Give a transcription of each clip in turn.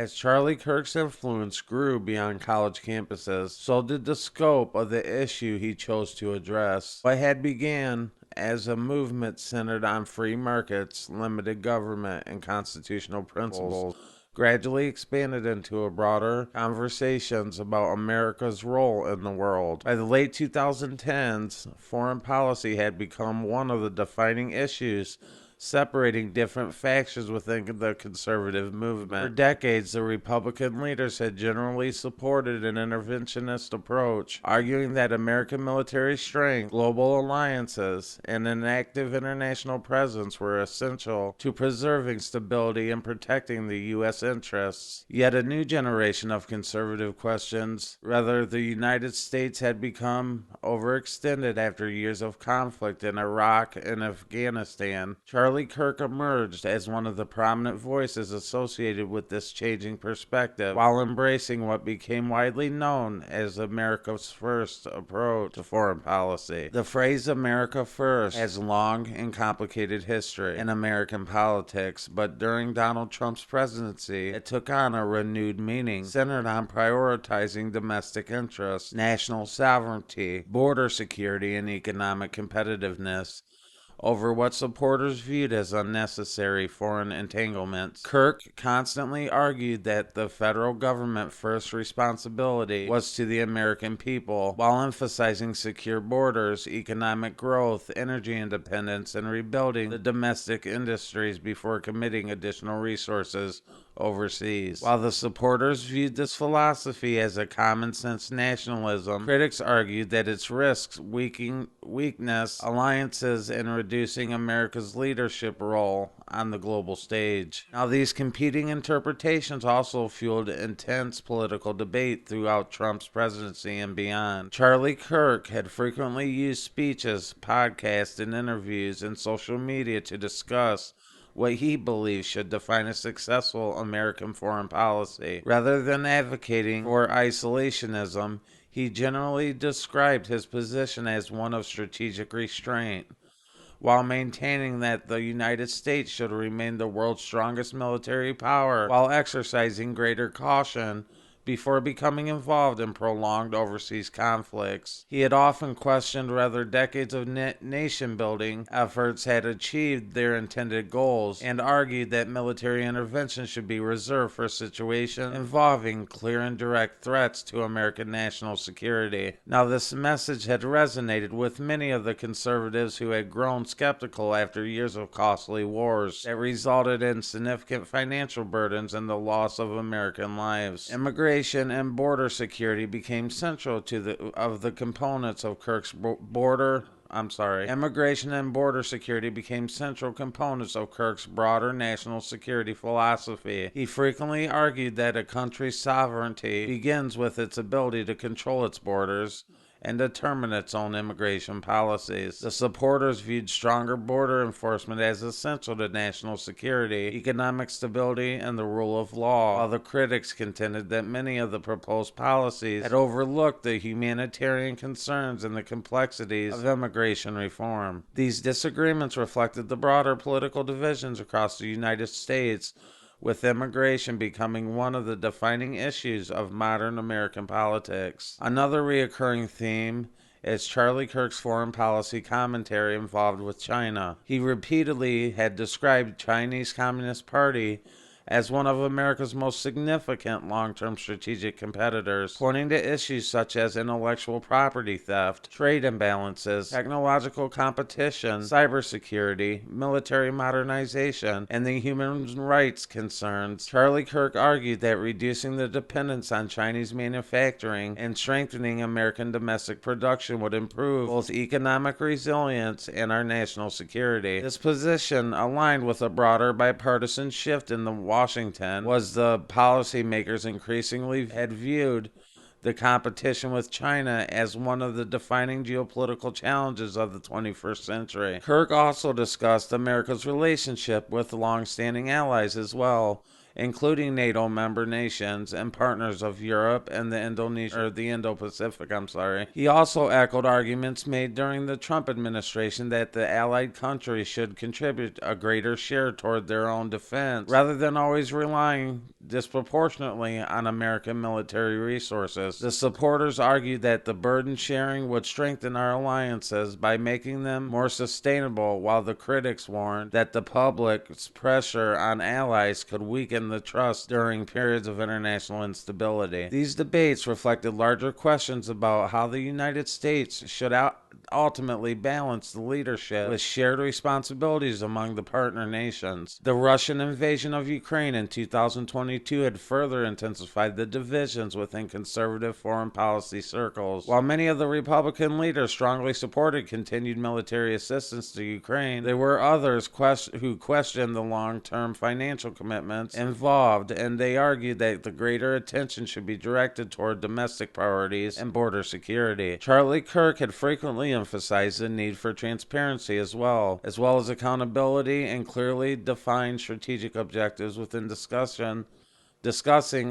As Charlie Kirk's influence grew beyond college campuses, so did the scope of the issue he chose to address. What had began as a movement centered on free markets, limited government, and constitutional principles gradually expanded into a broader conversations about America's role in the world. By the late 2010s, foreign policy had become one of the defining issues separating different factions within the conservative movement. For decades, the Republican leaders had generally supported an interventionist approach, arguing that American military strength, global alliances, and an active international presence were essential to preserving stability and protecting the U.S. interests. Yet a new generation of conservative questions whether the United States had become overextended after years of conflict in Iraq and Afghanistan. Charlie Kirk emerged as one of the prominent voices associated with this changing perspective, while embracing what became widely known as America's First approach to foreign policy. The phrase America First has long and complicated history in American politics, but during Donald Trump's presidency, it took on a renewed meaning, centered on prioritizing domestic interests, national sovereignty, border security, and economic competitiveness over what supporters viewed as unnecessary foreign entanglements. Kirk constantly argued that the federal government's first responsibility was to the American people, while emphasizing secure borders, economic growth, energy independence, and rebuilding the domestic industries before committing additional resources overseas. While the supporters viewed this philosophy as a common-sense nationalism, critics argued that its risks weakness alliances and reducing America's leadership role on the global stage. Now, these competing interpretations also fueled intense political debate throughout Trump's presidency and beyond. Charlie Kirk had frequently used speeches, podcasts, and interviews and social media to discuss what he believes should define a successful American foreign policy. Rather than advocating for isolationism, he generally described his position as one of strategic restraint, while maintaining that the United States should remain the world's strongest military power, while exercising greater caution before becoming involved in prolonged overseas conflicts. He had often questioned whether decades of nation-building efforts had achieved their intended goals, and argued that military intervention should be reserved for situations involving clear and direct threats to American national security. Now, this message had resonated with many of the conservatives who had grown skeptical after years of costly wars that resulted in significant financial burdens and the loss of American lives. Immigration and border security became central to the components of Kirk's Immigration and border security became central components of Kirk's broader national security philosophy. He frequently argued that a country's sovereignty begins with its ability to control its borders and determine its own immigration policies. The supporters viewed stronger border enforcement as essential to national security, economic stability, and the rule of law, while the critics contended that many of the proposed policies had overlooked the humanitarian concerns and the complexities of immigration reform. These disagreements reflected the broader political divisions across the United States, with immigration becoming one of the defining issues of modern American politics. Another recurring theme is Charlie Kirk's foreign policy commentary involved with China. He repeatedly had described Chinese Communist Party as one of America's most significant long-term strategic competitors, pointing to issues such as intellectual property theft, trade imbalances, technological competition, cybersecurity, military modernization, and the human rights concerns. Charlie Kirk argued that reducing the dependence on Chinese manufacturing and strengthening American domestic production would improve both economic resilience and our national security. This position aligned with a broader bipartisan shift in the Washington was the policymakers increasingly had viewed the competition with China as one of the defining geopolitical challenges of the 21st century. Kirk also discussed America's relationship with long-standing allies as well, including NATO member nations and partners of Europe and the Indo-Pacific. He also echoed arguments made during the Trump administration that the allied countries should contribute a greater share toward their own defense, rather than always relying disproportionately on American military resources. The supporters argued that the burden sharing would strengthen our alliances by making them more sustainable, while the critics warned that the public's pressure on allies could weaken the trust during periods of international instability. These debates reflected larger questions about how the United States should ultimately balance the leadership with shared responsibilities among the partner nations. The Russian invasion of Ukraine in 2022 had further intensified the divisions within conservative foreign policy circles. While many of the Republican leaders strongly supported continued military assistance to Ukraine, there were others who questioned the long-term financial commitments involved, and they argued that the greater attention should be directed toward domestic priorities and border security. Charlie Kirk had frequently emphasized the need for transparency as well as accountability and clearly defined strategic objectives within discussing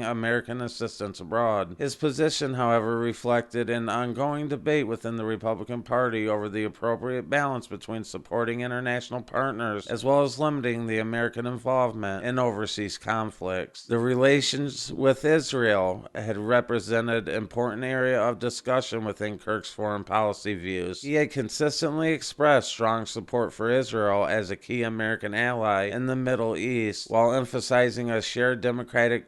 American assistance abroad. His position, however, reflected an ongoing debate within the Republican Party over the appropriate balance between supporting international partners as well as limiting the American involvement in overseas conflicts. The relations with Israel had represented an important area of discussion within Kirk's foreign policy views. He had consistently expressed strong support for Israel as a key American ally in the Middle East, while emphasizing our shared democratic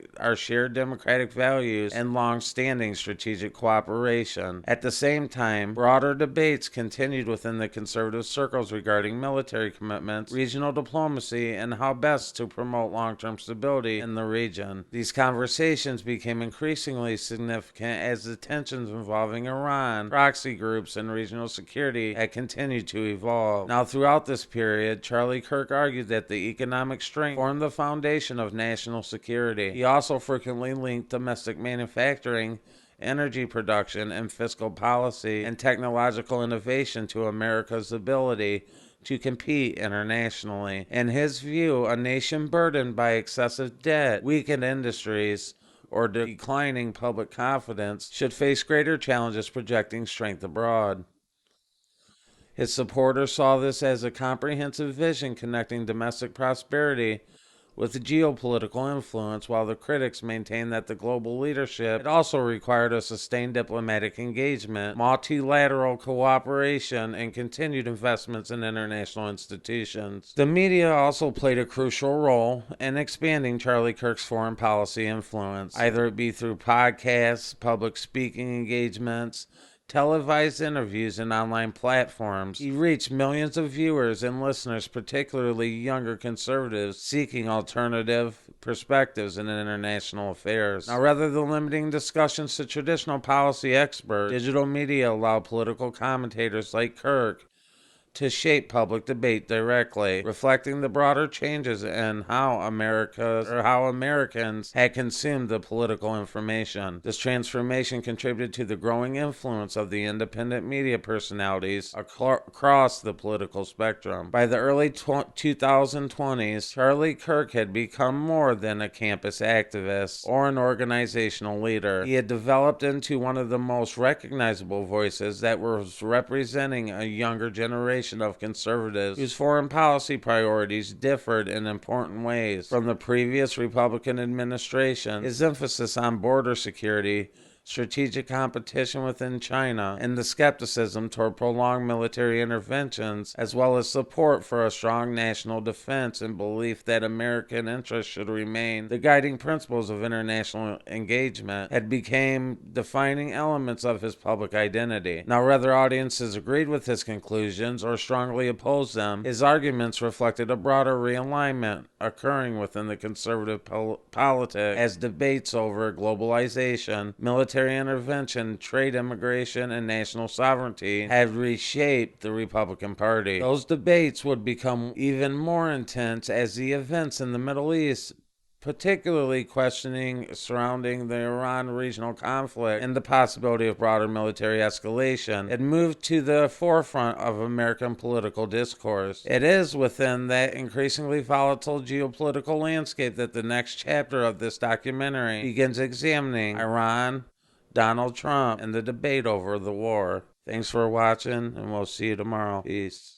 values and long-standing strategic cooperation. At the same time, broader debates continued within the conservative circles regarding military commitments, regional diplomacy, and how best to promote long-term stability in the region. These conversations became increasingly significant as the tensions involving Iran, proxy groups, and regional security had continued to evolve. Now, throughout this period, Charlie Kirk argued that the economic strength formed the foundation of national security. He also frequently linked domestic manufacturing, energy production, and fiscal policy and technological innovation to America's ability to compete internationally. In his view, a nation burdened by excessive debt, weakened industries, or declining public confidence should face greater challenges projecting strength abroad. His supporters saw this as a comprehensive vision connecting domestic prosperity with geopolitical influence, while the critics maintained that the global leadership had also required a sustained diplomatic engagement, multilateral cooperation, and continued investments in international institutions. The media also played a crucial role in expanding Charlie Kirk's foreign policy influence, either it be through podcasts, public speaking engagements, televised interviews, and online platforms. He reached millions of viewers and listeners, particularly younger conservatives seeking alternative perspectives in international affairs. Now, rather than limiting discussions to traditional policy experts, digital media allowed political commentators like Kirk to shape public debate directly, reflecting the broader changes in how Americans had consumed the political information. This transformation contributed to the growing influence of the independent media personalities across the political spectrum. By the early 2020s, Charlie Kirk had become more than a campus activist or an organizational leader. He had developed into one of the most recognizable voices that was representing a younger generation of conservatives whose foreign policy priorities differed in important ways from the previous Republican administration. His emphasis on border security, strategic competition within China, and the skepticism toward prolonged military interventions, as well as support for a strong national defense and belief that American interests should remain the guiding principles of international engagement, had become defining elements of his public identity. Now, whether audiences agreed with his conclusions or strongly opposed them, his arguments reflected a broader realignment occurring within the conservative politics as debates over globalization, military intervention, trade, immigration, and national sovereignty had reshaped the Republican Party. Those debates would become even more intense as the events in the Middle East, particularly questioning surrounding the Iran regional conflict and the possibility of broader military escalation, had moved to the forefront of American political discourse. It is within that increasingly volatile geopolitical landscape that the next chapter of this documentary begins examining Iran, Donald Trump, and the debate over the war. Thanks for watching, and we'll see you tomorrow. Peace.